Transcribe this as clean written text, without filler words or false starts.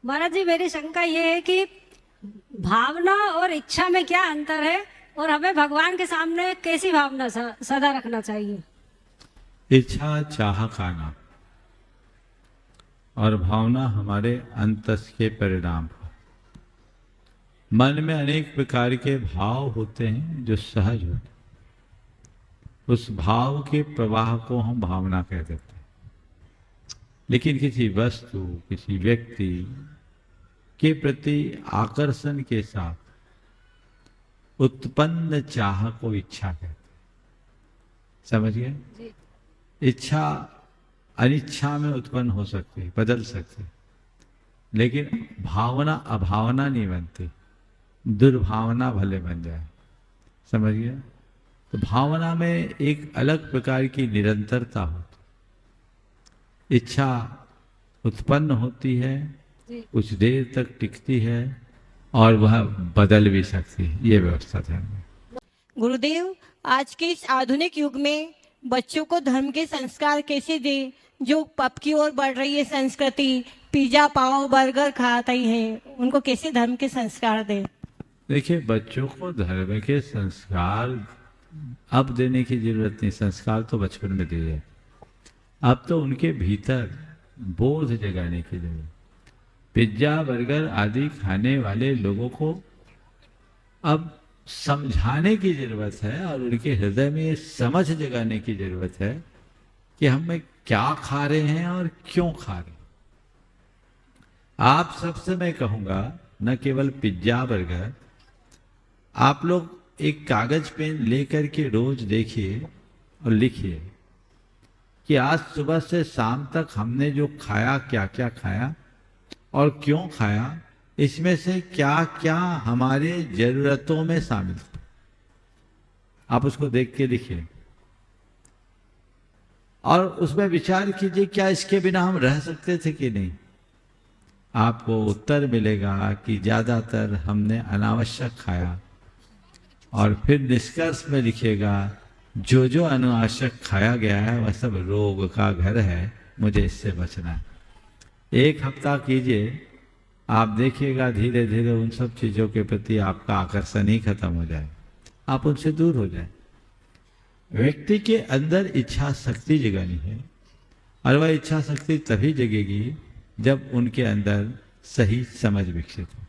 महाराज जी, मेरी शंका ये है कि भावना और इच्छा में क्या अंतर है, और हमें भगवान के सामने कैसी भावना सदा रखना चाहिए? इच्छा चाह का नाम और भावना हमारे अंतस के परिणाम है। मन में अनेक प्रकार के भाव होते हैं जो सहज होते हैं। उस भाव के प्रवाह को हम भावना कह देते हैं। लेकिन किसी वस्तु, किसी व्यक्ति के प्रति आकर्षण के साथ उत्पन्न चाह को इच्छा कहते हैं। समझ गए? इच्छा अनिच्छा में उत्पन्न हो सकती है, बदल सकती है, लेकिन भावना अभावना नहीं बनती। दुर्भावना भले बन जाए। समझ गया? तो भावना में एक अलग प्रकार की निरंतरता होती। इच्छा उत्पन्न होती है, कुछ देर तक टिकती है और वह बदल भी सकती है। ये व्यवस्था ध्यान में। गुरुदेव, आज के इस आधुनिक युग में बच्चों को धर्म के संस्कार कैसे दें, जो पब की ओर बढ़ रही है संस्कृति, पिज्जा पाव बर्गर खाता ही है, उनको कैसे धर्म के संस्कार दें? देखिए, बच्चों को धर्म के संस्कार अब देने की जरूरत नहीं। संस्कार तो बचपन में दिए। अब तो उनके भीतर बोध जगाने की जरूरत। पिज्जा बर्गर आदि खाने वाले लोगों को अब समझाने की जरूरत है और उनके हृदय में ये समझ जगाने की जरूरत है कि हम क्या खा रहे हैं और क्यों खा रहे हैं। आप सबसे मैं कहूंगा, न केवल पिज्जा बर्गर, आप लोग एक कागज पेन लेकर के रोज देखिए और लिखिए कि आज सुबह से शाम तक हमने जो खाया, क्या क्या खाया और क्यों खाया, इसमें से क्या क्या हमारे जरूरतों में शामिल था। आप उसको देख के लिखिए और उसमें विचार कीजिए, क्या इसके बिना हम रह सकते थे कि नहीं। आपको उत्तर मिलेगा कि ज्यादातर हमने अनावश्यक खाया। और फिर निष्कर्ष में लिखिएगा, जो जो अनावश्यक खाया गया है वह सब रोग का घर है, मुझे इससे बचना है। एक हफ्ता कीजिए, आप देखिएगा धीरे धीरे उन सब चीजों के प्रति आपका आकर्षण ही खत्म हो जाए, आप उनसे दूर हो जाए। व्यक्ति के अंदर इच्छा शक्ति जगानी है और वह इच्छा शक्ति तभी जगेगी जब उनके अंदर सही समझ विकसित हो।